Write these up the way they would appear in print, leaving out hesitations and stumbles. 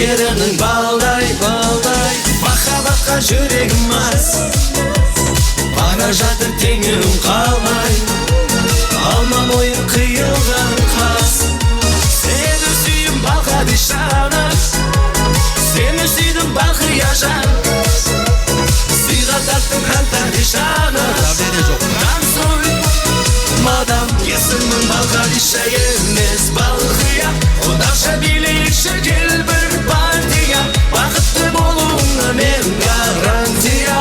Ерінің балдай, махаббатқа жүрегім аз, бара жатыр теңеуім қалмай, алма бойым қиылған қас. Сені сүйім балқады жаным, сені сүйдім балқия жан, сыйға тарттым қантады жаным. Танцуй, мадам, есімің балқадиша емес балқия, одаша билейікші кел бір партия, бақытты болуыңа мен гарантия.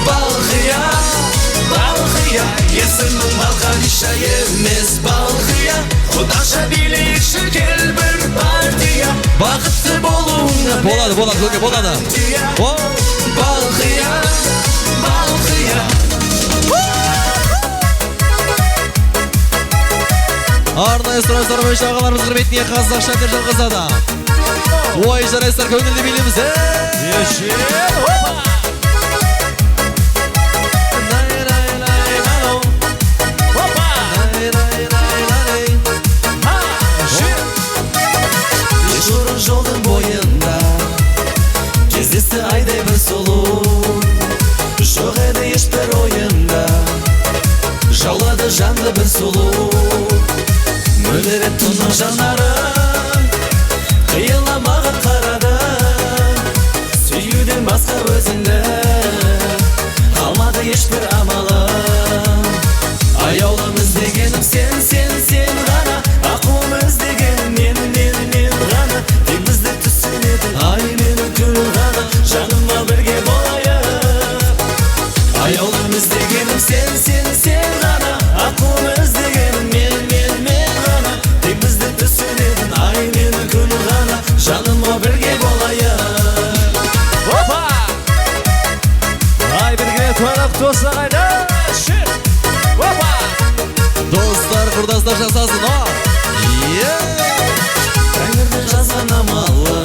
Балқия, балқия, есімің балқадиша емес балқия, одаша билейікші кел бір партия, бақытты болуыңа мен Болады. балқия, балқия. Арнайы сұрақтар бойынша ағаларымыз құрметіне қазақша әндер жалғасады. Ой жарайсыздар, көңілді билейміз. Ешұрын жолдың бойында кездесті айдай бір сұлу, жоқ еді ешбір ойында, жаулады жанды бір сұлу. Мөлдіреп тұнық жанарың қиыла маған қарады, сүюден басқа өзіңді қалмады ешбір амалым. Аяулым іздегенім сен ғана, ақуым іздегенім мен ғана, тек бізді түсінетін ай мені күн ғана, жаныма бірге болайық. Аяулым іздегенім сен ғана, ақуым іздегенім мен ғана, тек бізді түсінетін ай мені күн ғана, жаныма бірге болайық. Опа! Ай бірге тойлап достар қайда? Опа! Достар, құрдастар жасасын, Тәңірдің жазған амалы,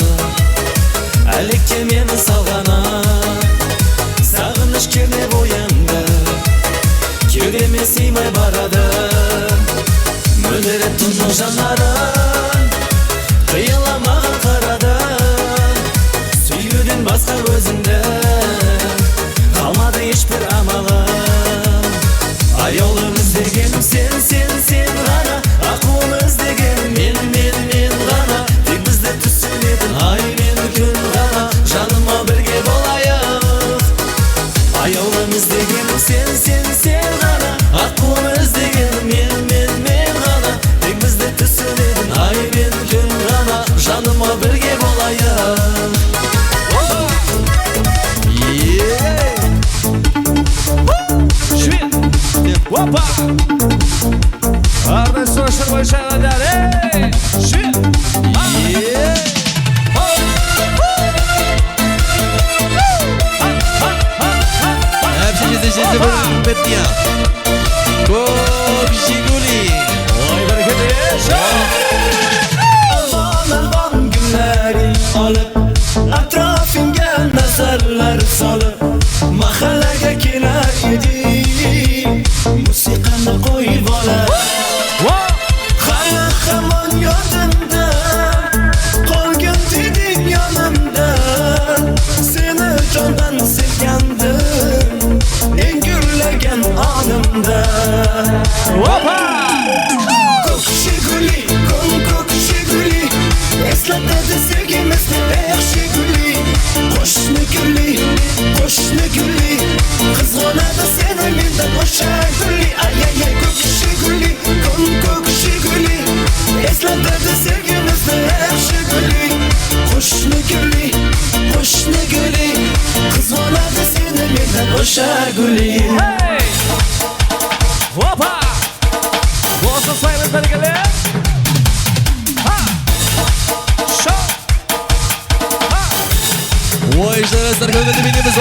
әлекке мені салғаны, сағыныш кернеп оянды, кеудеме сыймай барады. Мөлдіреп тұнық жанарың қиыла маған қарады, сүюден басқа өзіңді қалмады ешбір амалым. Аяулым іздегенім сен ғана, ақуым іздегенім мен ғана, тек бізді түсінетін ай мен күн ғана, жаныма бірге болайық. Аяулым іздегенім сен ғана, ақуым іздегенім мен ғана, тек бізді түсінетін ай мен күн ғана, жаныма бірге болайық. Опа! Арнайы сұрақтар бойынша ағалар, Әпсі бөлімбетния Көк Жигули. Ой, бәрекелді. Alban günlerin alıp, atrafınga nazarlar salıp, mahallaga kelar edik, musiqani qo'yib olib. Hali hamon yodimda, qolgin deding yonimda, seni jondan sevgandim, eng gurlagan onimda. Опа! Ko'k Jiguli, ko'k Jiguli, eslatadi sevgimizni ey Jiguli. Qo'shni guli, qizg'onadi seni mendan o'sha guli. Ay ko'k Jiguli, ko'k Jiguli, eslatadi sevgimizni ey Jiguli. Qo'shni guli, qizg'onadi seni mendan o'sha guli. Опа! Bossa sayılır bölgeler. Ой жарайсыздар, көңілді билейміз.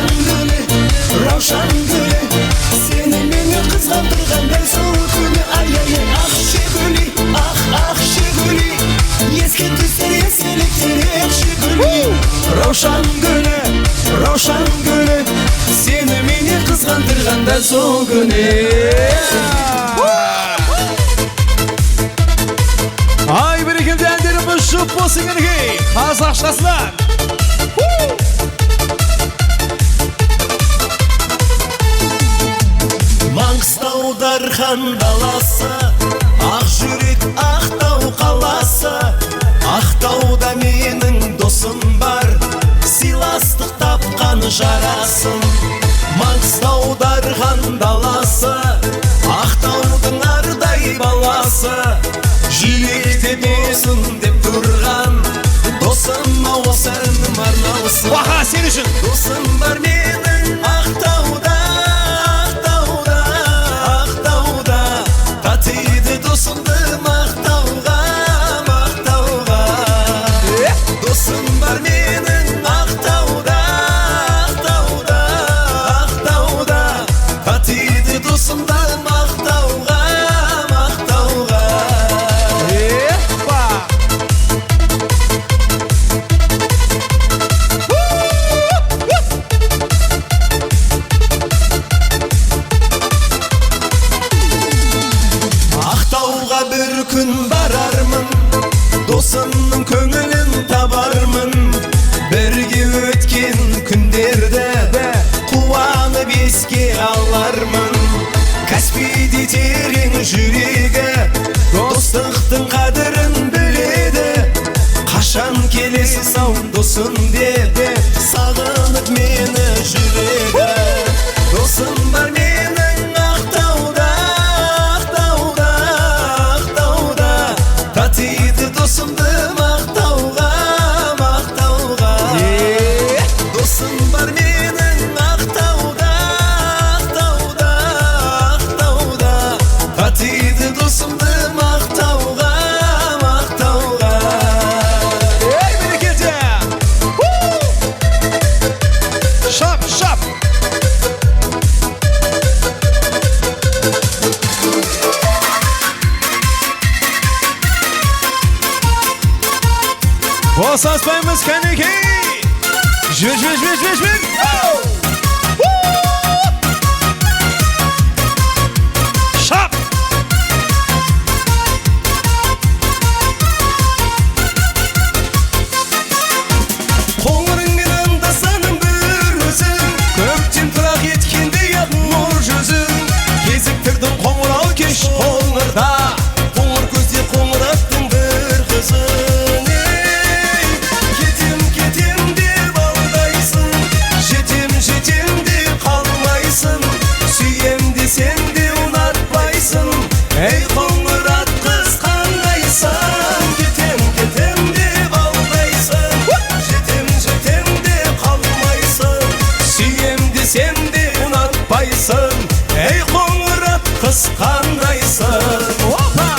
Ravşan gülü, ravşan gülü, seni meni kızgandırgan ben soğuk gülü. Ay ay ay, ah şiguli, ah şiguli, eski düşler eseliktir hep şiguli. Ravşan gülü, ravşan gülü, seni meni kızgandırgan ben soğuk gülü. Ay birikildi ellerimiz şıp olsun ki Kazakşaslar. Mangstau Darhan dalası, ah жүрек Ақтау қаласы. Ақтауда менің досым бар, сыйластық тапқан жарасын. Маңғыстау Дархан даласы, Ақтаудың ардай баласы. Жүректе досым деп тұрған, досыма осы әнім арналсын. Баха сен үшін. Досым бар менің Ақтауда, Ақтауда, Ақтауда. Татиды досымды мақтауға, мақтауға. Досым бар менің Ақтауда, Ақтауда, Ақтауда. Татиды досымды мақтауға, мақтауға. Ақтауға бір күн барармын, досымның көңілін табармын. Бірге өткен күндерді қуанып еске алармын. Каспийде терең жүрегі, достықтың қадірін біледі. Қашан келесің ау досым деп, сағынып мені жүрегі. Досым бар менің Ақтауда, Ақтауда, Ақтауда. Татиды досымды мақтауға, мақтауға. Досым бар менің Ақтауда, Ақтауда, Ақтауда. Татиды досымды мақтауға, мақтауға. Ey birikildi. Şap şap. Bosaspayımız kaniki. Jür. Şap. Қоңырыңмен аңдасаның бір өзің, көптен тұрақ еткенде нұр жүзің. Кезіктірдің қоңырау кеш қоңырда, қоңыр көзде қоңыр аттың бір қызын. Кетем деп алдайсың, жетем деп қалмайсың. Сүйем десең де ұнатпайсың, ей қоңыр ат қыз қаңғайсың. Кетем деп алдайсың, жетем деп қалмайсың. Сүйем десем де ұнатпайсың, ей қоңыр ат қыз қаңғайсың. Опа!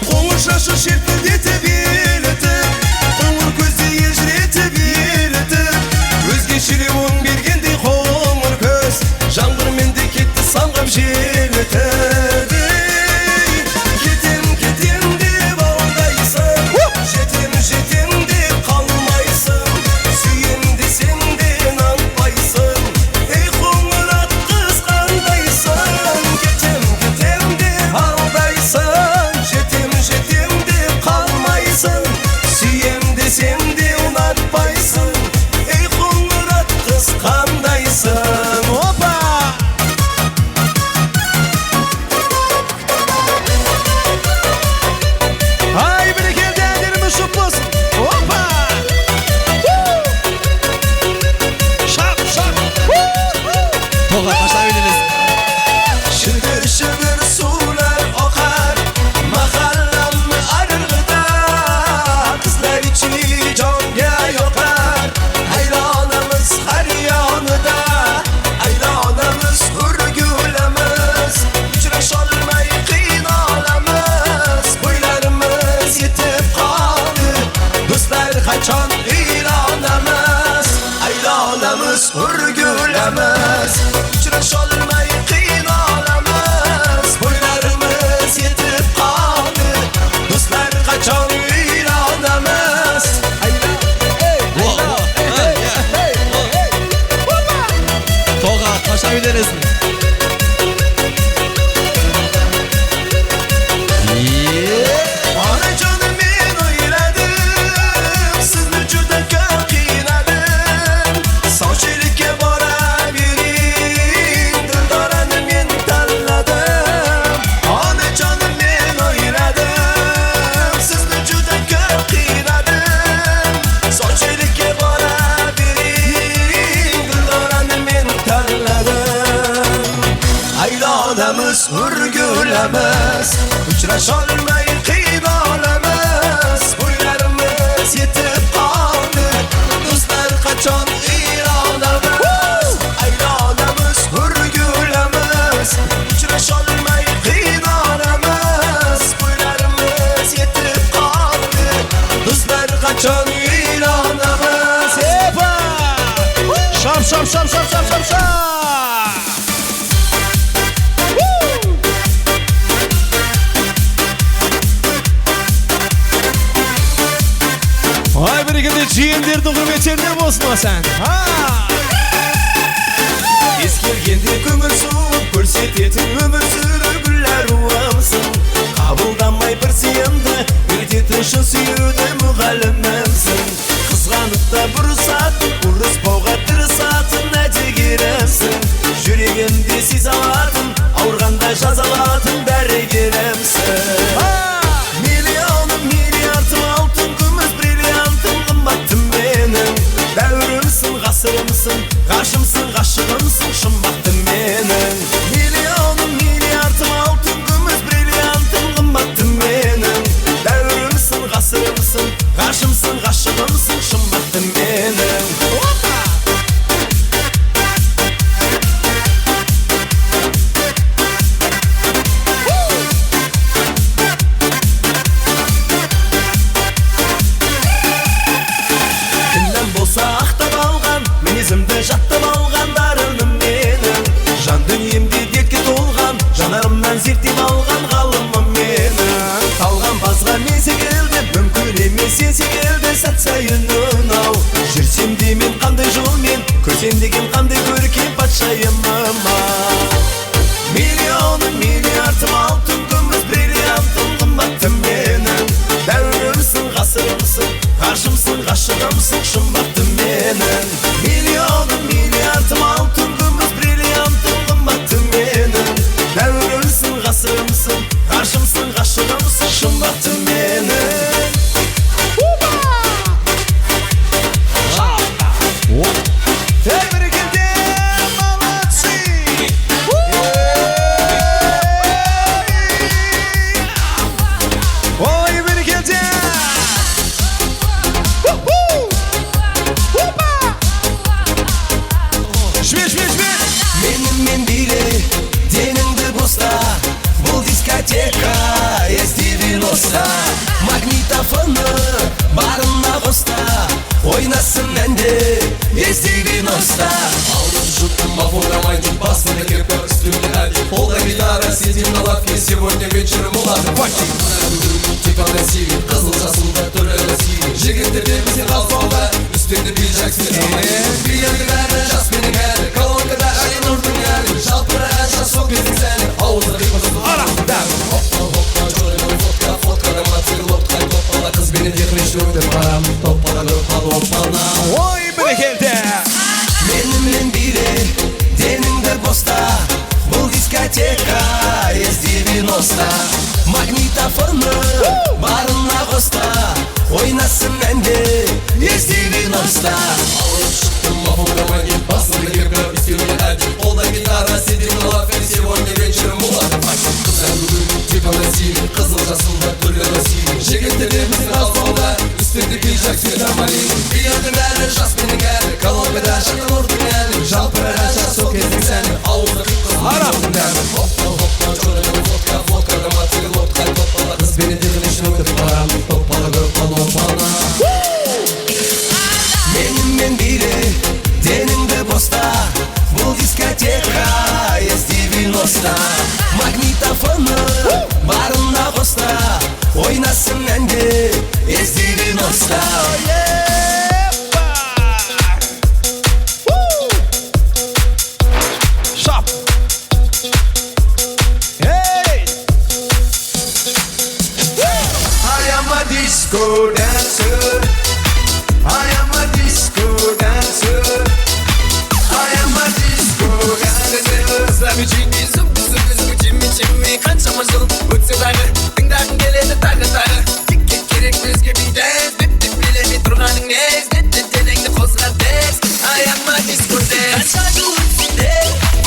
Қоңыр шашы шертілдетіп елітіп, қоңыр көзде елжіретіп елітіп. Өзгешелеу өң бергендей қоңыр көз, жаңбырмен де кетті самғап желітіп. Кетем деп алдайсың, Urgulamiz uchrasholmay qiynalamiz bo'ylarimiz yetib qoldi do'stlar qachon aylanamiz aylanamiz urgulamiz uchrasholmay qiynalamiz bo'ylarimiz yetib qoldi do'stlar qachon aylanamiz Epa! Shop, shop, shop, shop, shop, shop, shop! Ay birikinde ciğerlerdi hürmetlerine bozmasan. Ha! Eskirgende көңіл суып көрсететін өмір сүрі гүлләр уамсың қабылданмай бір сиынды үйрететін шын сүюді мұғалімімсің қызғанып та бұрысатын ұрыспауға тырысатын әдігерімсің жүрегімде сезе алатын ауырғанда жазалатын дәрігерімсің миллионым миллиардым алтын күміс бриллиантым қымбаттым менің дәуірімсің ғасырымсың ғашымсың ғашығымсың шымбаттым менің миллионым миллиардым алтын күміс бриллиантым қымбаттым менің дәуірімсің ғасырымсың ғашымсың ғашығымсың шымбаттым менің кімнен болса ақтап алған мінезімді жаттап алған дарыным менің жан дүниемде дертке толған жанарымнан зерттеп алған ғалымым менің талған базға мен секілді мүмкін емес сен секілді сәт сайын үнау жүрсем де мен қандай жолмен көрсем деген қандай көркем патшайымыма миллионым миллиардым алтын күміс бриллиантым қымбаттым менің дәуірімсің ғасырымсың ғашымсың ғашығымсың шымбаттым менің миллионым миллиардым алтын күміс бриллиантым қымбаттым менің дәуірімсің ғасырымсың ғашымсың ғашығымсың шымбаттым менің Ey birikinde молодцы! Ой birikinde! Жми, жми, жми! Менімен биле, деніңді боста Бұл дискотека S90 Магнитофоны барына қоста Ойнасын әнде S90 Алып жұттым оформлямайдың басында кепка үстімде әлі Қолда гитара сидим на лавке сегодня вечером улады Типа красивый, қызыл жасылда түрі красивый Жігіттерде бізден қалпауға үстіңді пиджак сметамай Биялдің әрі, жас менің әрі Колонкада әйін ұрдың әрі Жалпыра әжа соқ кездің сәні Ауызда қиқызды Хоппа, жорыны фотка, фоткада мацир лоптқай топпала Қыз бені декреш өктір барам Топпала көппала оппала Ой birikinde! Менімен биле, деніңді боста Бұл дискотека S90 Магнитофоны барына қоста Ойнасын әнде S90 Алып шықтым оформлямайдың басында кепка үстімде әлі Қолда гитара сидим на лавке сегодня вечером улады Қыз бүгін типа красивый, қызыл жасылда түрі красивый Жігіттерде бізден қалпауға үстіңді пиджак светомали Биялдің әрі, жас менің әрі Колонкада шыққан ұрдың әлі Жалпыра әжа соқ кездің сәні Ауызда қиқызды Хоппа, жорыны фотка, фоткада мацир лоптқай топпала Қыз бені декреш өктір барам Топпала көппала оппала Менімен биле, деніңді боста Бұл дискотека S90 Магнитофоны барына қоста Ойнасын әнде S90 Shop! Hey! I am a disco dancer I am a disco dancer I am a disco dancer Зәбі зуб чимми қаншама жыл өтсе дағы тыңдағың келеді тағы текке керек өзге биде деп билемей тұрғаның нез денеңді қозға тез I am a disco dance қанша жыл өтсе де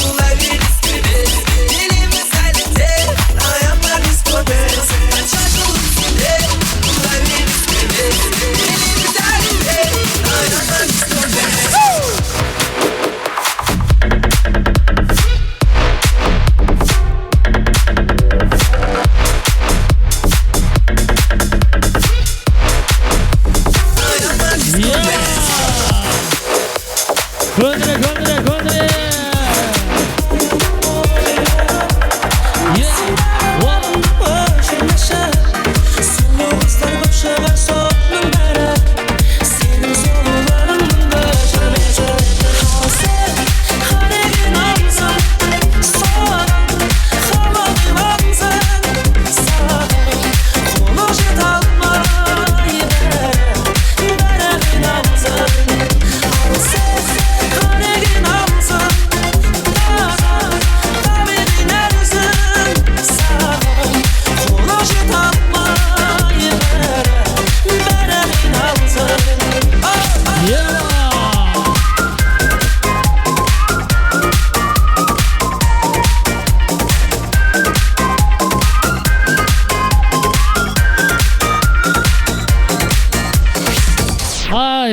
бұл әлі ескірмес еліміз әлі де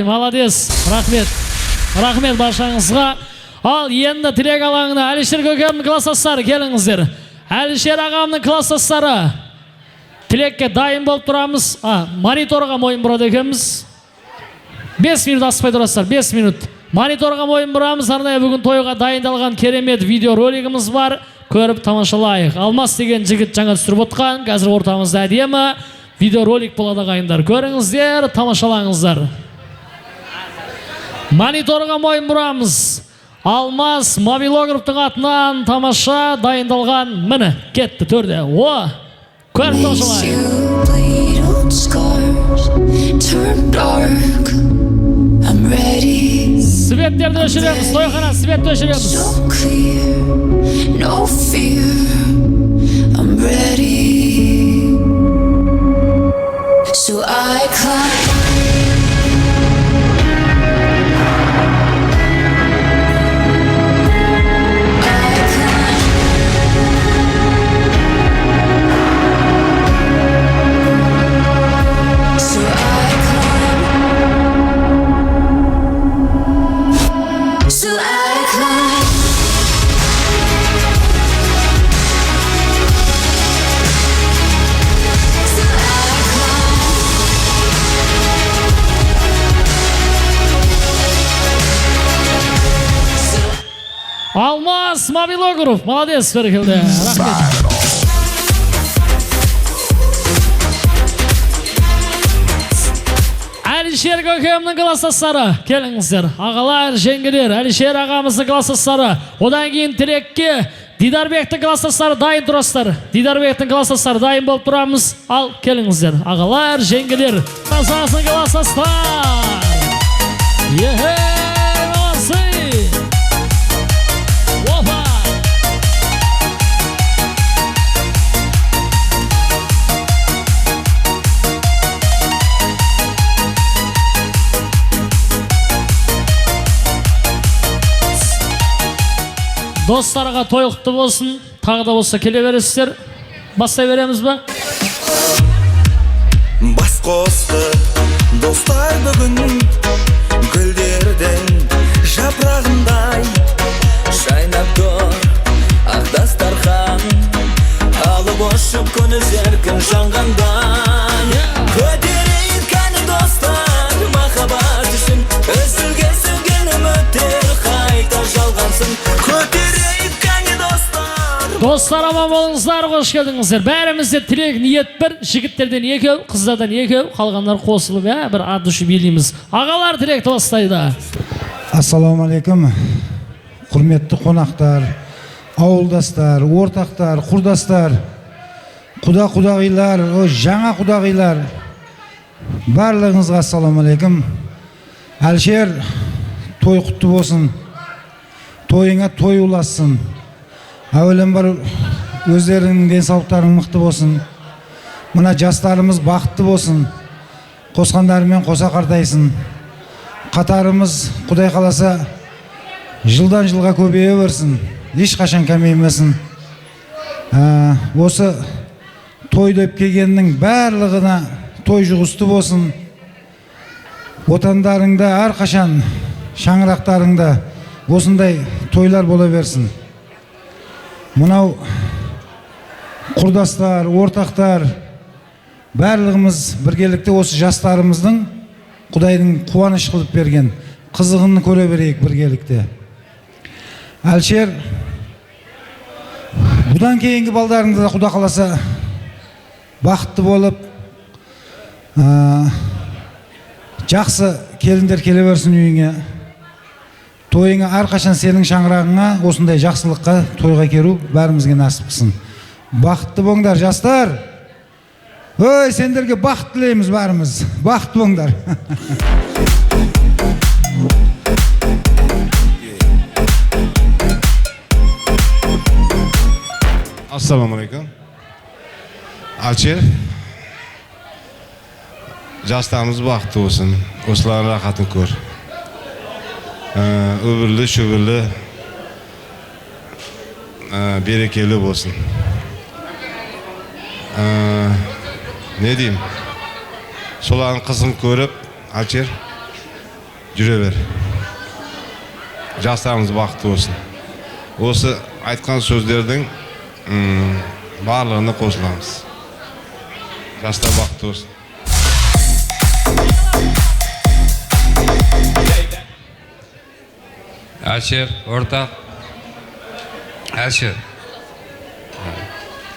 молодец. Рахмет баршаңызға. Ал енді тірек алаңына Әлішер көкемнің класстастары келіңіздер. Әлішер ағамның класстастары. Тілекке дайын болып тұрамыз. Мониторға мойын бұрады екенбіз. 5 минут аспай тұрасыздар, 5 минут. Мониторға мойын бұрамыз. Арнайы бүгін тойға дайындалған керемет видеоролигіміз бар. Көріп тамашалайық. Алмас деген жігіт жаңа түсіріп отқан. Қазір ортамызда әдемі видеоролик болады ағайындар. Көріңіздер, тамашалаңыздар. Мониторға мойын бұрамыз. Алмас мобилографтың атынан тамаша дайындалған. Міне, кетті төрде. Көріп тамашалайық. Светтерді өшіреміз, тойхана светті өшіреміз. No fear, I'm ready. So I climb. Алмас мобилограф, молодец, бәрекелді. Рахмет. Әлішер көкемнің класстастары, келіңіздер. Ағалар, жеңгелер, Әлішер ағамыздың класстастары. Одан кейін тірекке Дидарбектің класстастары дайын тұрасыздар. Дидарбектің класстастары дайын болып тұрамыз. Ал, келіңіздер. Ағалар, жеңгелер, класстастың класстастар. Достарға той құтты болсын, тағы да болса келе бересіздер. Бастай береміз ба? Бас қосты достар бүгін гүлдердің жапырағындай жайнап тұр ақ дастархан алып ұшып күні зеркін жанғандай көтерейік кәні достар махаббат үшін үзілген сөнген үміттер қайта жалғансын көтерейік кәні достар. Достар аман болыңыздар, қош келдіңіздер. Бәрімізде тілек ниет бір, жігіттерден екеу, қыздардан екеу, қалғандар қосылып, бір ат ұшы билейміз. Ағалар тілекті бастайды. Ассалаумағалейкум. Құрметті қонақтар, ауылдастар, ортақтар, құрдастар, құдағилар, жаңа құдағилар. Барлығыңызға ассалаумағалейкум. Әлішер, той құтты болсын. Тойыңа той уласын. Әуелен бар өздерінің денсаулықтарың мықты болсын. Мына жастарымыз бақытты болсын. Қосқандарымен қоса қартайсын. Қатарымыз Құдай қаласа жылдан жылға көбейе берсін. Ешқашан кемеймесін. Осы той деп келгеннің барлығына той жұғысты болсын. Отандарыңда әрқашан шаңырақтарыңда осындай тойлар бола берсін. Мынау құрдастар, ортақтар, барлығымыз біргелікте осы жастарымыздың Құдайдың қуаныш қылып берген қызығын көре берейік біргелікте. Әлішер, бұдан кейінгі балдарыңды да Құда қаласа бақытты болып, жақсы келіндер келе берсін үйіңе. Тойыңа әрқашан сенің шаңырағыңа осындай жақсылыққа тойға керу бәрімізге насып қылсын. Бақытты болыңдар жастар. Ой, сендерге бақыт тілейміз бәріміз. Бақытты болыңдар. Ассаламалейкум. Әлішер, жастарымыз бақытты болсын. Осылардың рахатын көр. Өбірлі, шөбірлі, берекелі болсын. Не деймін? Солардың қызын көріп, Әлішер, жүре бер. Жастарымыз бақытты болсын. Осы айтқан сөздердің барлығына қосыламыз. Жастар бақытты болсын. Әлшер, ортақ. Әлшер.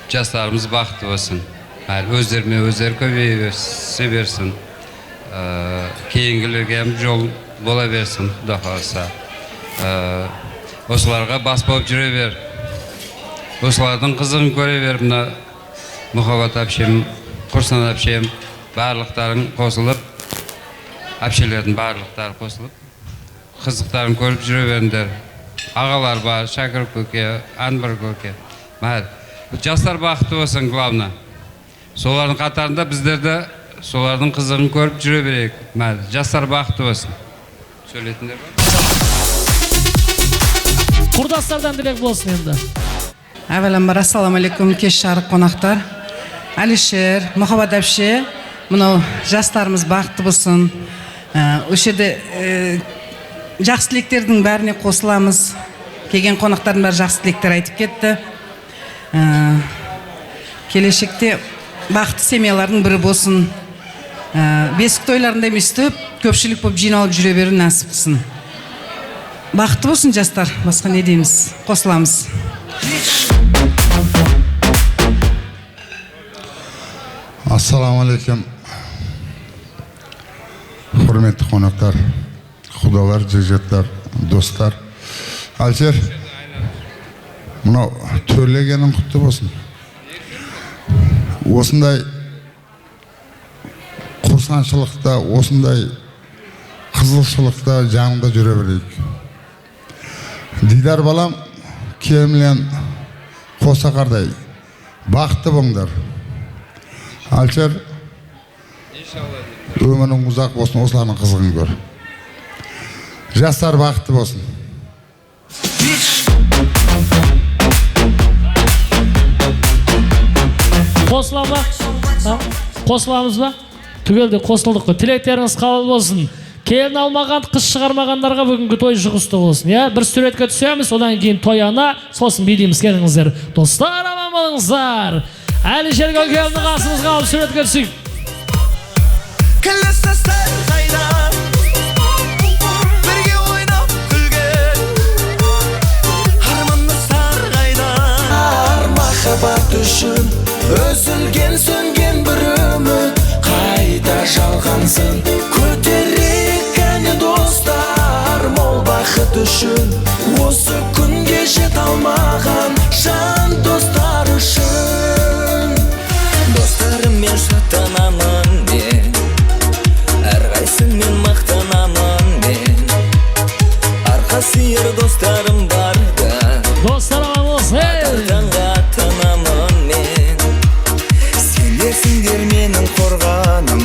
Жастарымыз бақытты болсын. Өздеріме өздері көбейе берсін. Кейінгілерге жол бола берсін, Құда қаласа. Осыларға бас болып жүре бер. Осылардың қызығын көре бер. Мына Мұхаббат әпшем, Құрсан әпшем, барлықтарын қосылып, әпшелердің барлықтары қосылып, қызықтарын көріп жүре беріңдер. Ағалар бар, Шәкір көке, Анбар көке. Жастар бақытты болсын, главна. Солардың қатарында біздерді солардың қызығын көріп жүре берейік. Жастар бақытты болсын. Сөйлейтіндер бар. Құрдастардан тілек болсын енді. Әвәләмбар, ассаламу алейкум, кеш жарық қонақтар. Әлішер, Мұхаббат әпше, мұнау жастарымыз бақытты болсын. Өшеде жақсы тілектердің бәріне қосыламыз. Келген қонақтардың бәрі жақсы тілектер айтып кетті. Келешекте бақытты семьялардың бірі болсын. Бесік тойларында еместіп, көпшілік болып жиналып жүре беру нәсіп қылсын. Бақытты болсын жастар, басқа не дейміз, қосыламыз. Ассаламу алейкум. Құрметті қонақтар, құдалар, жекжеттер, достар. Әлшер, мынау төрлегенің құтты болсын. Осындай құрсаншылықта, осындай қызылшылықта жанында жүре берейік. Дидар балам, кемлен қосақардай бақытты болыңдар. Әлшер, өмірің ұзақ болсын, осылардың қызығын көр. Жастар бақытты болсын. Қосыламыз ба? Түгелде қосылдық қой. Тілектеріңіз қабыл болсын. Келін алмаған, қыз шығармағандарға бүгінгі той жұғысты болсын. Бір суретке түсеміз, одан кейін тояна, сосын билейміз, келіңіздер. Достар, аман болыңыздар. Әлішер көкемнің қасымызға алып суретке түсейік. Кластастар қайда, бірге ойнап күлген, армандастар қайда. Махаббат үшін үзілген сөнген бір үміт қайта жалғансын. Көтерейік кәне достар, мол бақыт үшін осы күнге жете алмаған жан достар үшін. Достарыммен шаттанамын мен, әрқайсымен мақтанамын мен. Арқа сүйер достарым барда, Достар аман болсын. атанға атанамын мен. Сендерсіңдер менің қорғаным,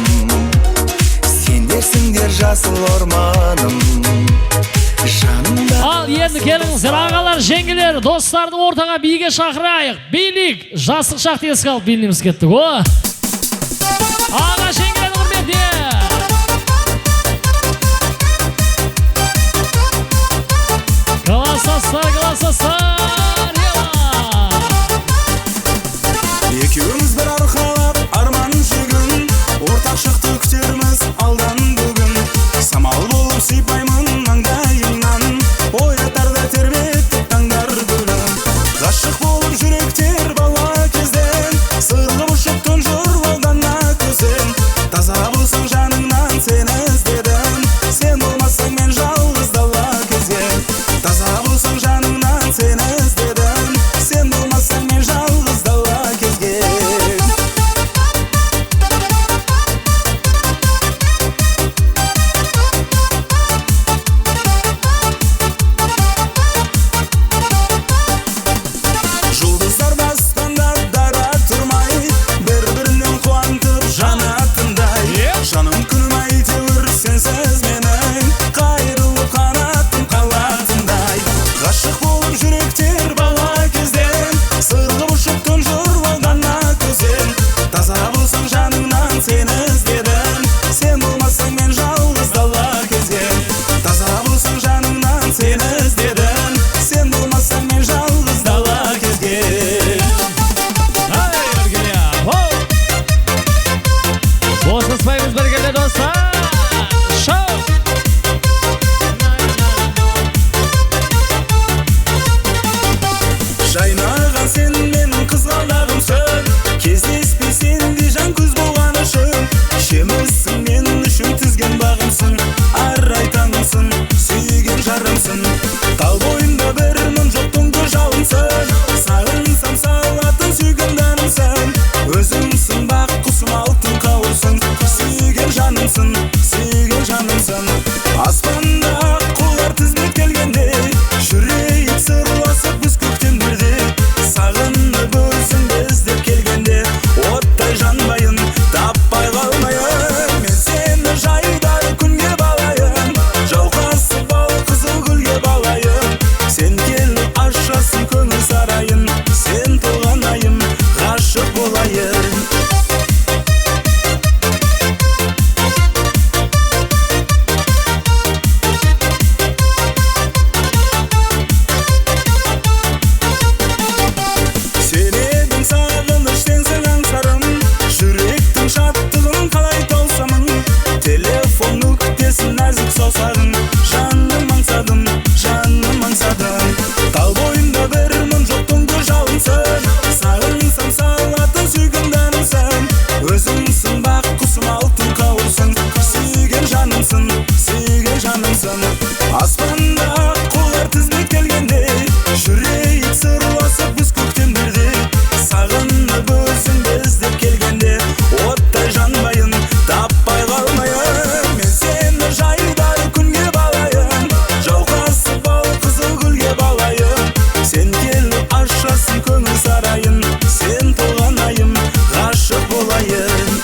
сендерсіңдер жасыл орманым. Ал енді келіңіздер, ағалар, жеңгелер, достарды ортаға биге шақырайық. Билік, жастық шақты еске алып биліміз кеттік. Аға жеңгелердің құрметіне. Классастар, Екеуміз бір арқалап арман жүргін, ортақ шақты күтерміз алдан бүгін. Самал болып сипаймын маңдайыңнан, оятарда тербетіп таңдар гүлін. Ғашық болып жүректер бала кезден, сырғып ұшып тұнжыр жанымсың, сүйген жанымсың. Аспанда құлар тізбек келгенде, жүрейік сырласып біз көктемдерде. Сағынып өзіңді іздеп келгенде, оттай жанбайын, таппай қалмайын. Мен сені жайдары күнге балайын, жауқасы бал қызыл гүлге балайын. Сен келіп ашасың көңіл сарайын, сен туған айым, ғашық болайын. Сен едің сағыныш, сенсің аңсарым, жүректің шаттығын қалай таусамын. Телефон нүктесін нәзік саусағың, жаным аңсадым, жаным аңсадым. Тал бойында бір мұң жоқтың көз жалынсың, сағынсам салатын сүйгендарымсың. Өзіңсің бақ құсым, алтын қауырсың, сүйген жанымсың, сүйген жанымсың. Аспанда құлар тізбек келгенде, жүрейік сырласып біз көктемдерде. Сағынып өзіңді іздеп келгенде, оттай жанбайын, таппай қалмайын. Мен сені жайдары күнге балайын, жауқасы бал қызыл гүлге балайын. Сен келіп ашасың көңіл сарайын, сен туған айым, ғашық болайын.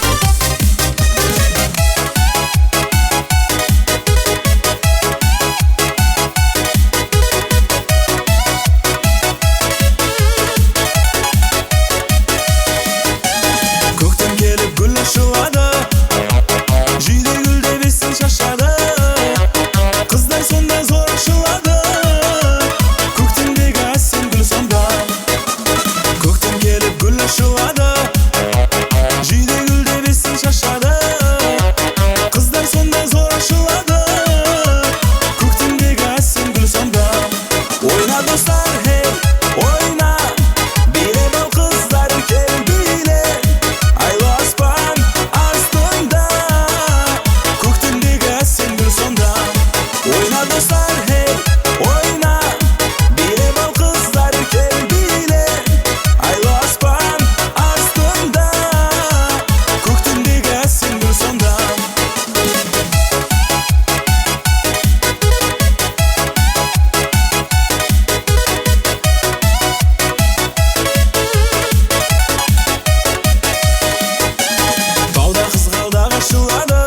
Көктем келіп гүл ашылады, жүйде гүлде бесін шашады. Қыздай сондай зор ашылады, көктемдегі әсем гүл сонда. Көктем келіп гүл ашылады, жүйде гүлде бесін шашады. Қыздай сондай зор ашылады, көктемдегі әсем гүл сонда. Ойна достар, хей, ойна, билеп ал қыздар, кел биле. Айлы аспан астында, көктемдегі әсем гүл сонда. Ойна достар, хей, ойна, билеп ал қыздар, кел биле. Айлы аспан астында, көктемдегі әсем гүл сонда. Балда қызғалдақ ашылады,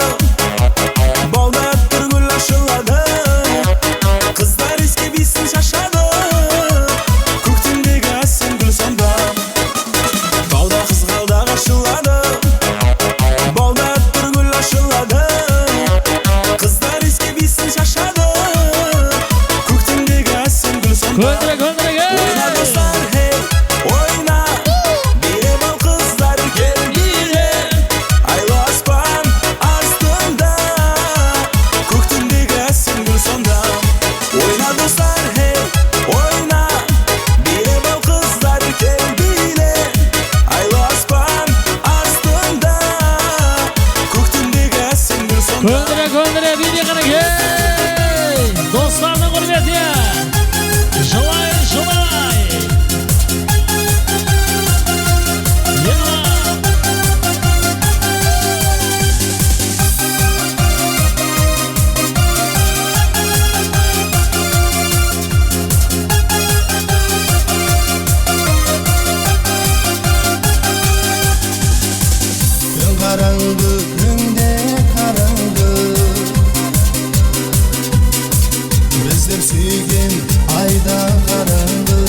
балда түр гүл ашылады. Қыздар иіскеп иісін шашады, көктемдегі әсем гүл сонда. Балда қызғалдақ ашылады, балда түр гүл ашылады. Қыздар иіскеп иісін шашады, көктемдегі әсем гүл сонда. Ойна достар, хей, ойна, билеп ал қыздар, кел биле. Айлы аспан астында, көктемдегі әсем гүл сонда. Ойна достар, хей, ойна, билеп ал қыздар, кел биле. Айлы аспан астында, көктемдегі әсем гүл сонда. Көндіре биді қанекей, достардың құрметіне, жылай. Күн қараңғы, күнде қараңғы, біздер сүйген айда қараңғы.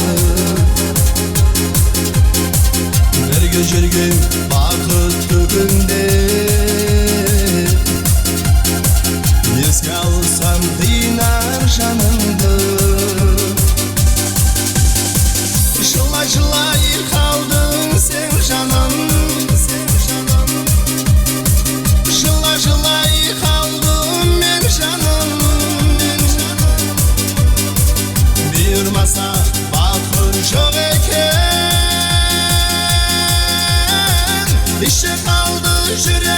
Бірге жүрген бақытты күнде, еске алсам қинар жанымды. Жылай жылай қалдың сен жаным, жылай жылай қалдым мен жаным. Бұйырмаса бақыт жоқ екен, іші қалды жүрек.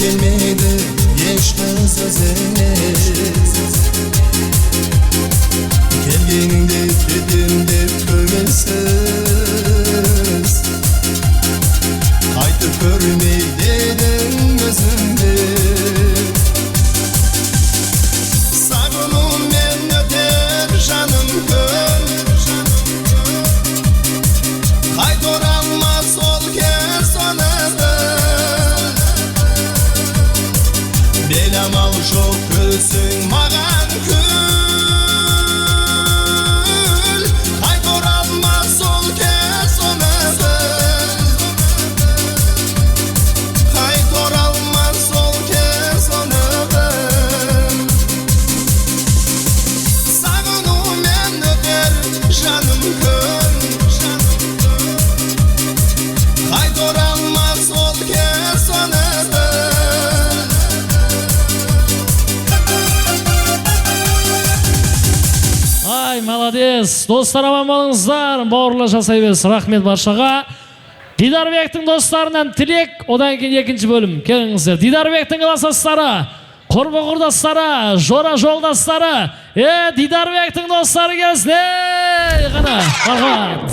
келмейді еш қызсыз келгеніңде кетем деп көңілсіз қайтып көрмей дедің өзіңді сағынумен өтер жаным күн қайта оралмас ол кез соныды беламал жоқ күлсің маған күл қайта оралмас ол кез соныды қайта оралмас ол кез соныды сағынумен өтер жаным күн қайта оралмас ол кез соныды Ай, молодец. Достар, аман болыңыздар. Бауырлар жасай берсін. Рахмет баршаға. Дидарбектің достарынан тілек, одан кейін екінші бөлім. Келіңіздер. Дидарбектің класстастары, құрбы құрдастары, жора жолдастары. Дидарбектің достары келсін. Қана, мархабат.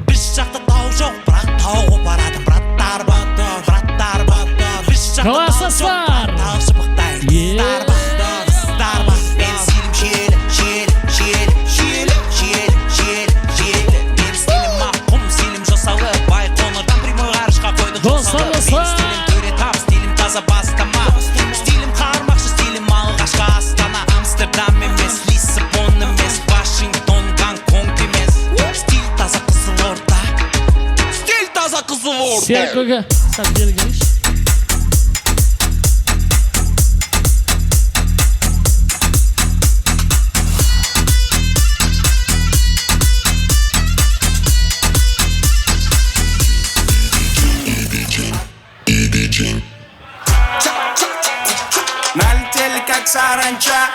Біз жақта тау жоқ, бірақ тау қопарады. Браттар баттар, браттар баттар. Біз жақта тау жоқ, Класстастар. тау шыбықтай. Стар баттар, стар баттар. Мен сенім жиелі, жиелі, жиелі, жиелі, жиелі, жиелі, жиелі. Мен стилім мақұм, стилім жасалы. Бай қоңырдан прямой ғарышқа қойдық жасалы. Мен стилім төре тап, стилім таза бастама. Стилім қармақшы, стилім алғашқа астана. Амстердам емес, Лиссабон емес, Вашингтон, Гонконг емес. Стиль таза Қызылорда. Стиль таза Қызылорда. Серкөге. Сәп белгілейш. Налетели как саранча.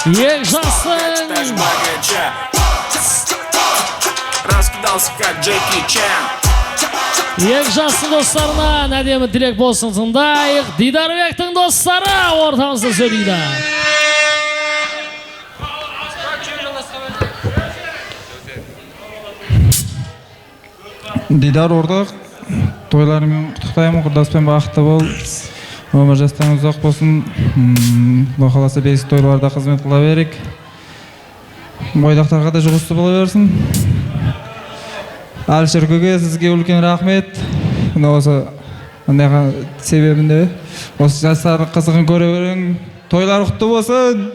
Ек жасын. Раскидался как Джеки Чан. Ек жасы достарына әдемі тілек болсын. Тыңдайық. Дидарбектің достары ортамызда сөйлейді. Дидар ортақ, тойларымен құттықтаймын, құрдаспен бақытты бол. Өмір жастан ұзақ болсын. Құдай қаласа бесік тойларда қызмет қыла берейік. Бойдақтарға да жұғысты бола берсін. Әлішер көге сізге үлкен рахмет. Осы себебінде осы жастардың қызығын көре берің. Тойлар құтты болсын.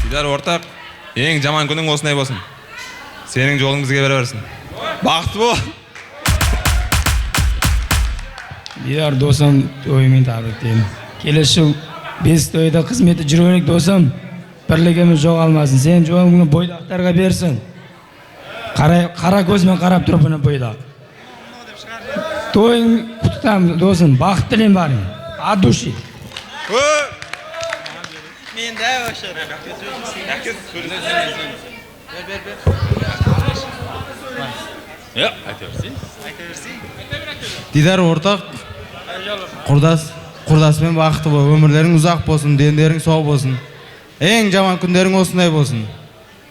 Дидар ортақ, ең жаман күнің осындай болсын. Сенің жолың бізге бере берсін. Бақытты бол. Дидар досым, тоймен тәбіріктеймін. Келесі жыл бес тойда қызметі жүргенік досым, бірлігіміз жоғалмасын. Сен жолыңды бойдақтарға берсін. Қара көзмен қарап тұрып бұны бойдақ. Тойың құттықтаймын досым, бақыт тілеймін барың. От души. Мен де өшір. Дидар ортақ, құрдаспен бақытты бол, өмірлерің ұзақ болсын, дендерің сау болсын. Ең жаман күндерің осындай болсын.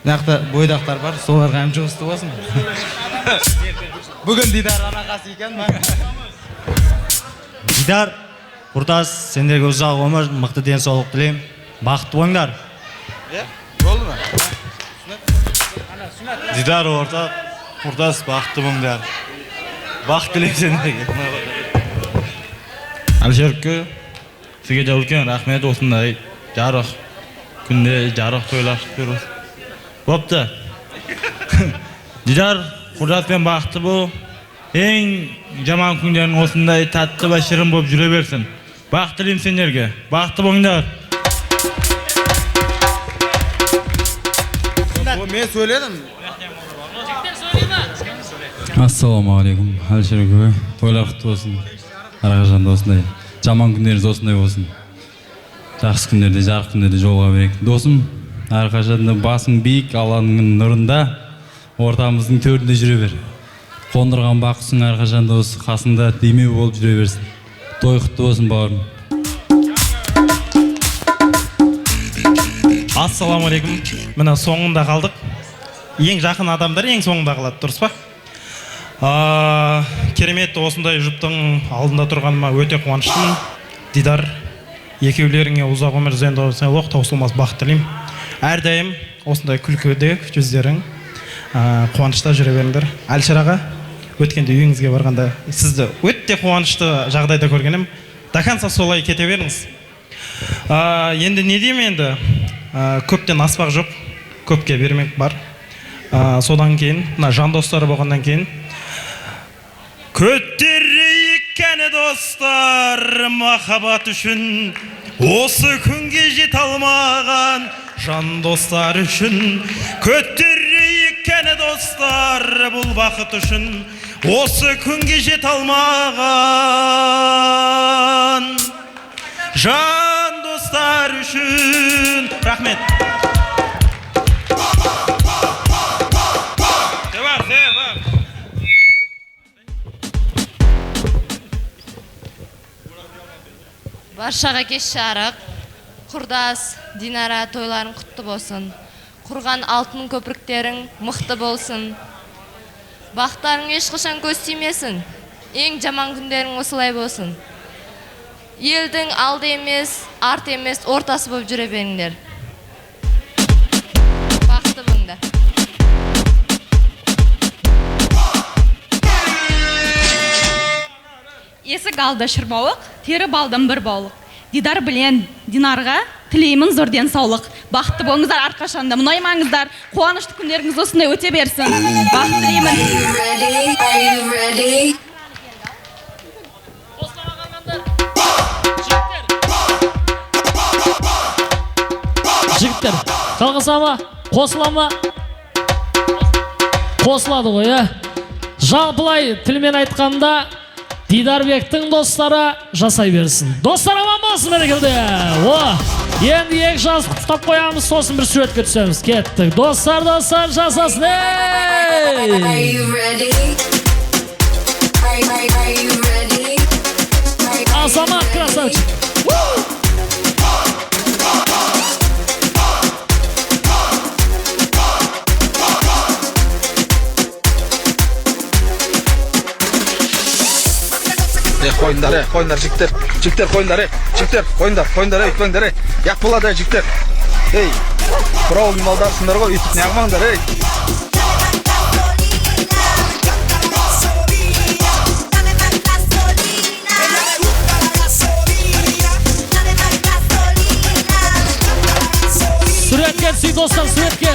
Нақта бойдақтар бар, соларға әм жұғысты болсын. Бүгін Дидар анағасы екен ма? Дидар, құрдас, сендерге ұзақ өмір, мықты денсаулық тілеймін. Бақытты болыңдар. Болды ма? Дидар ортақ, құрдас, бақытты болыңдар. Бақыт тілеймін сендерге. Әлішерке, сізге де үлкен рахмет осындай жарық күнде жарық тойлашып беріңіз. Бопты. Дидар, құрдаспен бақытты бол. Ең жаман күндерің осындай татты ба шырын болып жүре берсін. Бақыт тілеймін сендерге. Бақытты болыңдар. Мен сөйледім. Ассалаумағалейкум. Әлішерке, тойлар құтты болсын. Арақажанда осындай жаман күндеріңіз осындай болсын. Жақсы күндерде, жарық күндерде жолға берейік. Досым, әрқашанда басың биік, Алланың нұрында, ортамыздың төрінде жүре бер. қондырған бақсың әрқашанда осы қасында демеу болып жүре берсін. Той құтты болсын бауырым. Ассалаумағалейкум. Міне соңында қалдық. Ең жақын адамдар ең соңында қалады, дұрыс па? Керемет, осындай жұптың алдында тұрғаныма өте қуаныштымын. Дидар, екеулеріңе ұзақ өмір денсаулық, таусылмас бақыт тілеймін. Әрдайым осындай күлкіде жүздерің қуанышта жүре беріңдер. Әлішер аға, өткенде үйіңізге барғанда сізді өте қуанышты жағдайда көргенім. До конца солай кете беріңіз. Енді не деймін енді? Көптен аспақ жоқ, көпке бермек бар. Содан кейін, жан достары болғаннан кейін көтерейік кәне достар, махаббат үшін осы күнге жете алмаған жан достар үшін. Көтерейік кәне достар, бұл бақыт үшін осы күнге жете алмаған жан достар үшін. Рахмет. Баршаға кеш жарық, құрдас, Динара, тойларың құтты болсын. Құрған алтын көпіріктерің мықты болсын. Бақтарың ешқашан көз тимесін. Ең жаман күндерің осылай болсын. Елдің алды емес, арт емес, ортасы болып жүре беріңдер. Бақыты болыңдар. Есік алды шырмауық, тері балдан бір баулық. Дидар білен Динарға тілеймін зор денсаулық. Бақытты болыңыздар әрқашанда, мұнаймаңыздар. Қуанышты күндеріңіз осындай өте берсін. Бақыт тілеймін. Жігіттер, жалғаса ма? Қосыла ма? Қосылады ғой, жалпылай тілмен айтқанда Дидарбектің достары жасай берсін. Достар аман болсын мерекеде. Енді екі жас құттықтап қоямыз, сосын бір суретке түсеміз. Кеттік. Достар жасасын. Азамат, красавчик. Қойындар, жігіттер, қойындар, өйтпеңдер, яқ болады, жігіттер. Бір ауылдың малдарсыңдар ғой, үйтіп неғымаңдар, Суретке түсейік, достар, суретке.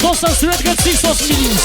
Dostlar sürekli six olsun bildiğiniz.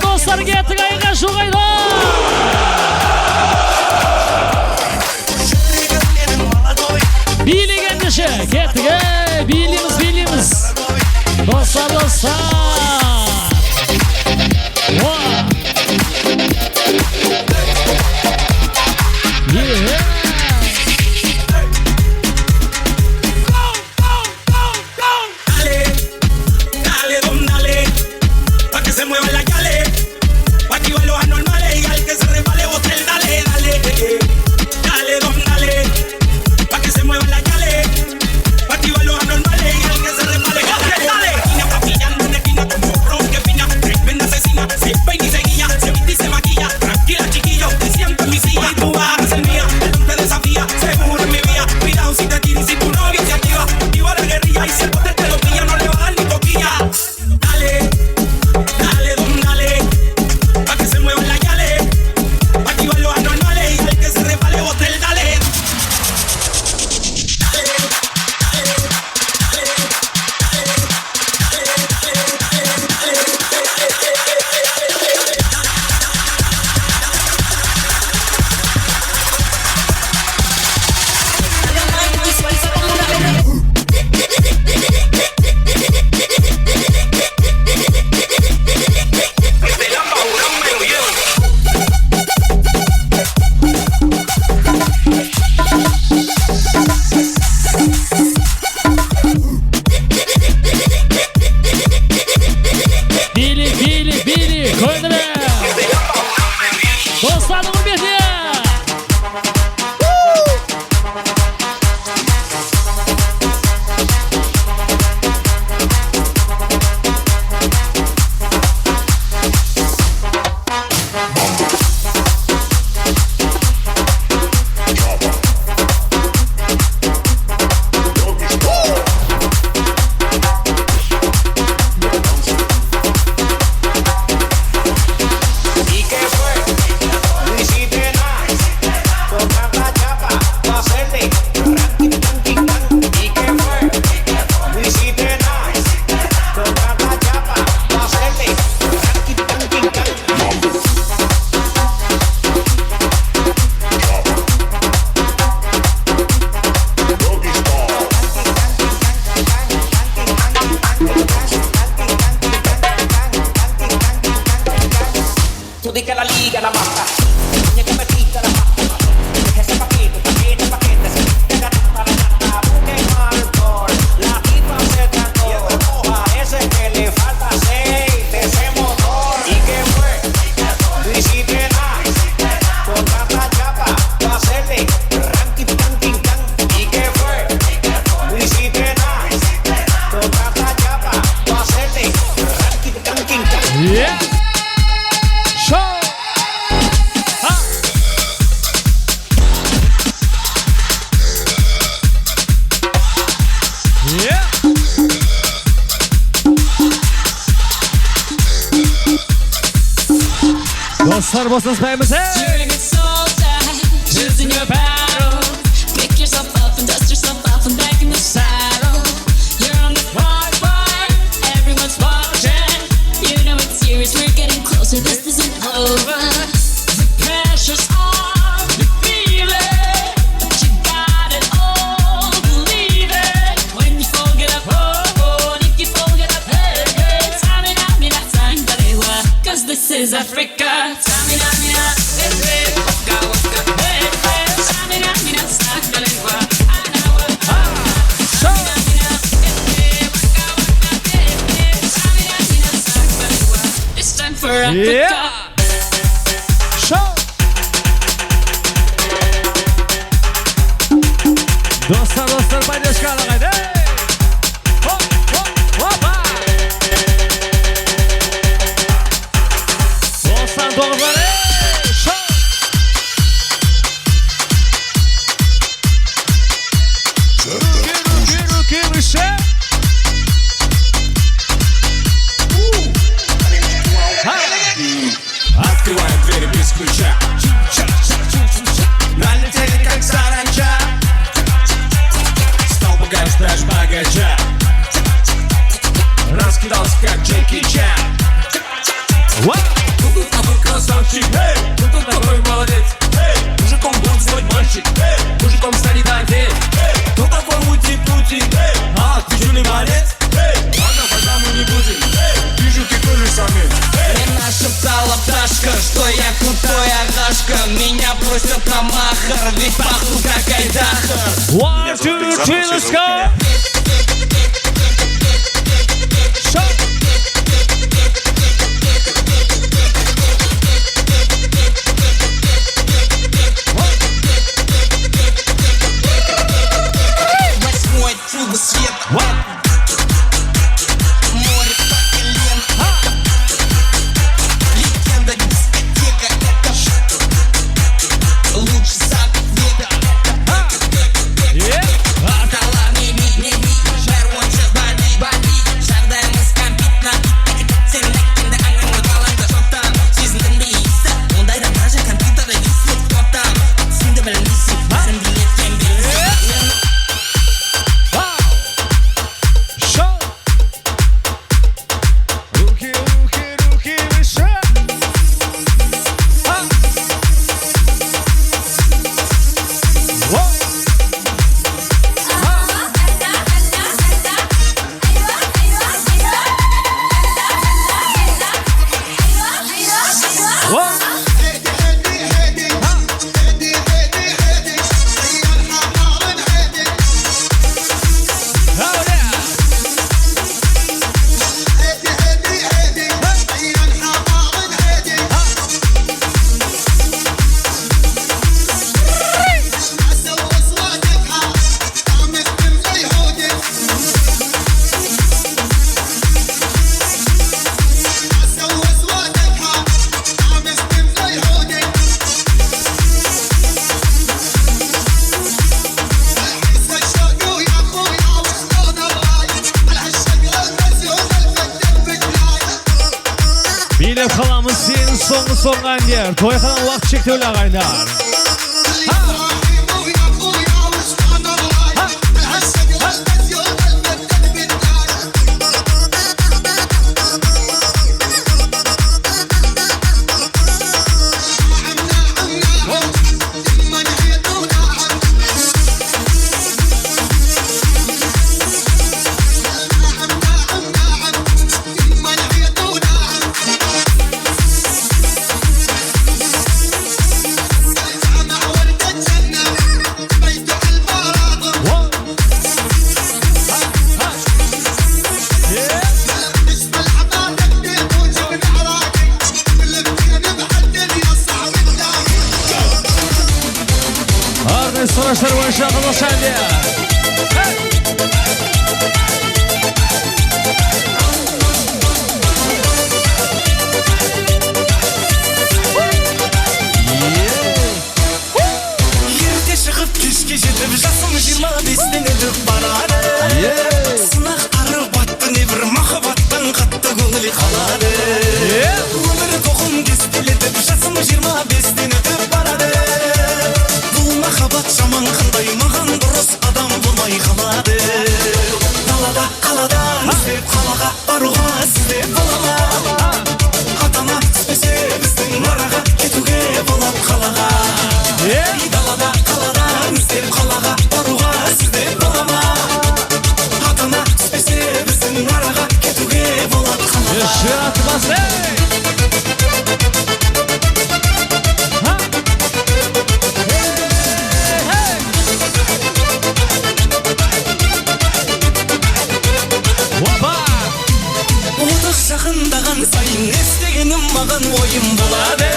Dostlar gettik ayıqa şoğayda. Biylik endişe gettik bilimiz. Dostlar. Tú di que la liga la mata. Niña que me pica la mata. Ese paquete, paquete, paquete. Se pega para la busque alcohol. La tipa se trató. Parece que le falta aceite ese motor. ¿Y qué fue? Tú hiciste nada. Con tanta chapa, pa' hacerle ranking, ranking, tan. ¿Y qué fue? Tú hiciste nada. Con tanta chapa, pa' hacerle ranking, ranking, tan. Yeah. Show. Ha. Yeah. Dostlar basın spamımız. Choosing your battle. Pick yourself up and dust yourself off and back in the saddle. You're on the right ride. Everyone's watching. You know it's serious. We're getting closer. This isn't over. The pressure's on. You feel it. But you got it all. Believe it. When you fall, get up. Oh, and if you fall, get up. Hey, hey. Tamina, mina, sangalewa. 'Cause this is Africa. Tamina, mina, hey, hey. Waka, waka, hey, hey. Tamina, mina, sangalewa. It's time for Africa. Yeah. Show. Dostlar paylaşkalım haydi. Hop hop hoppa. Dostlar doğruları. Show. Руки выше. Открываем двери без ключа. Налетели как саранча. Стал богаче, даже богача. Раскидался как Джеки Чан. Кто тут такой красавчик? Кто тут такой молодец? Мужиком будет свой мальчик. Мужиком станет отец. Кто такой мути-пути? А, ты что, не малец? Ладно, потому не будем. Вижу, ты тоже самец. Мне нашептала пташка, что я крутой агашка. Меня просят на махар, ведь пахну как айдаха. 1, 2, 3, let's go. Восьмой круг света. Море по колено. Легенда дискотека. Это лучший сад века. Атала, ми. Жар он сейчас бани. Жардаймыз компитна. Сен әккенде аңыңды қалаңды жоқтан. Сезіндім бе иісі. Ондайда даже компьютерді естіп топтан. Сенді білмейсің, бәрін білеткен білесің. Show. Руки выше. А. Во. Во. Bilep kalamız senin sonu songan yer. Toyxana vaqt çektiyle ағайындар. тамаша қазақша әндер. Ерте шығып кешке жетіп жасым 25-тен өтіп барады. Сынақтары батты небір махаббаттан қатты көңілі қалады. Өмір тоқым кестелетіп жасым 25-тен өтіп барады. Бұл махаббат жаман қандай маған дұрыс адам болмай қалады. Далада қаладан іздеп қалаға баруға сізде бола ма? Атама түспесе біздің араға кетуге болады қалаға. Далада қаладан іздеп қалаға баруға сізде бола ма? Атама түспесе біздің араға кетуге болады қалаға. Отық жақындаған сайын естегенім маған ойым болады.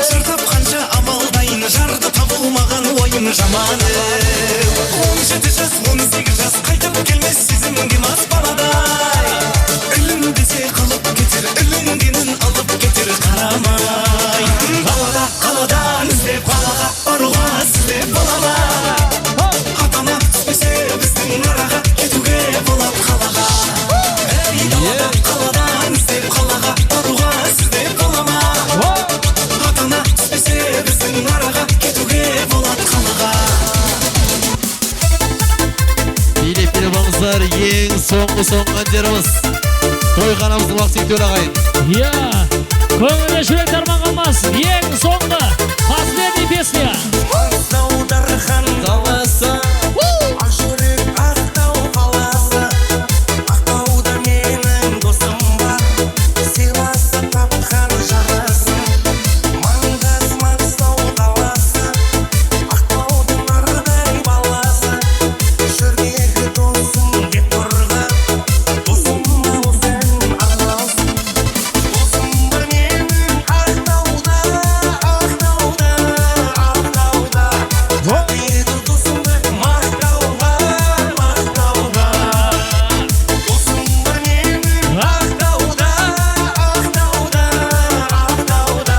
Жыр тапқанша амалдайын, жарды табылмаған ойым жаманы. 17 жас, 18 жас қайтып келмес сезімге мас баладай. Ілім десе қалып кетер, ілінгенін алып кетер қарамай. Қалада қаладан іздеп қалаға баруға сізде бола ма? Атама түспесе біздің араға кетуге болады қалаға. Далада қаладан іздеп қалаға баруға сізде бола ма? Атама түспесе біздің араға кетуге болады қалаға. Билеп болыңыздар, ең соңғы әндеріміз тойханамыздың уақыты өткен ағайын. Көңілі жүрек дарман қалмас. Ең соңғы последний песня. Ақтау Дархан қаласы, ақ жүрек Ақтау қаласы. Ақтауда менің досым бар, сыйласы тапқан жарасын. Маңғаз Маңғыстау қаласы, Ақтаудың ардай баласы. Жүрегі досым деп тұрған, досым ба сен аралсың. Досым бар менің Ақтауда, Ақтауда, Ақтауда. Қадірлі досымды мақтауға, мақтауға. Досым бар менің Ақтауда, Ақтауда, Ақтауда.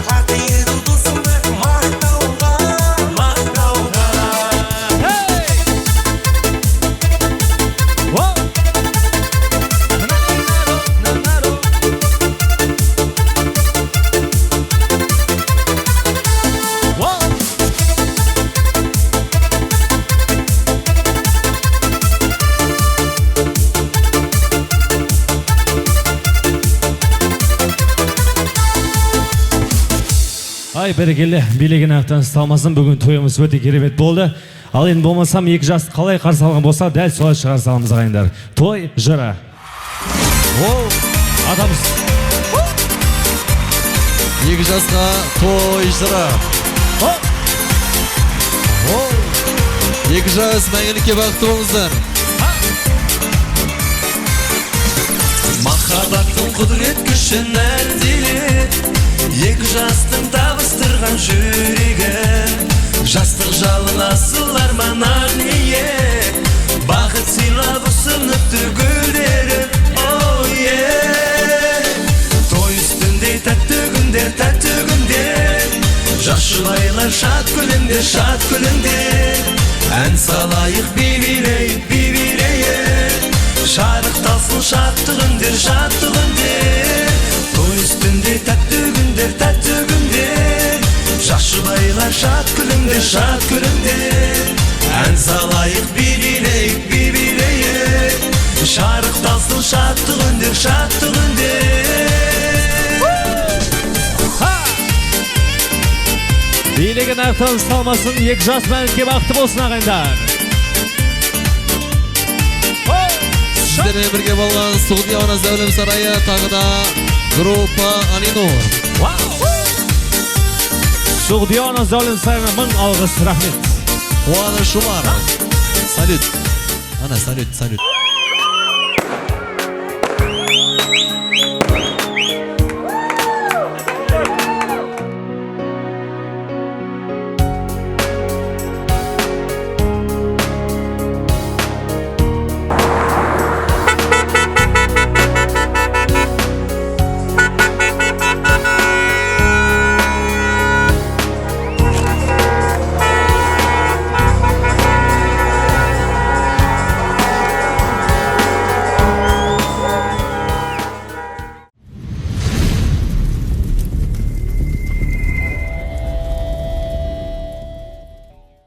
Қадірлі досымды мақтауға, мақтауға. Ай, бәрекелді, билеген ақтан ұсталмасын, бүгін тойымыз өте керемет болды. Ал енді болмасам, екі жас қалай қарсы алған болса, дәл солай шығар саламыз ағайындар. Той жыры. Атамыз. Екі жасқа той жыры. Екі жас мәңгілікке бақытты болыңыздар. Махаббаттың құдірет күшін әрделе, екі жастың табыстырған жүрегі. Жастық жалын асыл арман ақ ниет, бақыт сыйлап ұсыныпты гүлдері. Той үстінде тәтті күндер, тәтті күндер. Жас жұбайлар шат күлінде, шат күлінде. Ән салайық би-билейік, би-билейік. Шарықталсын шаттық үндер, шаттық үндер. Той үстінде тәтті күндер, тәтті күндер. Жас жұбайлар шат күлінде, шат күлінде. Ән салайық би-билейік, би-билейік. Шарықталсын шаттық үндер, шаттық үндер. Билеген ақтан ұсталмасын, екі жас мәңгілікке бақытты болсын ағайындар. Сіздермен бірге болған Студияна Зәулім Сарайы, тағы да группа Алинур. Студияна Зәулім Сарайына 1000 алғыс, рахмет. Қуаныш Умар. Салют. Ана, салют, салют.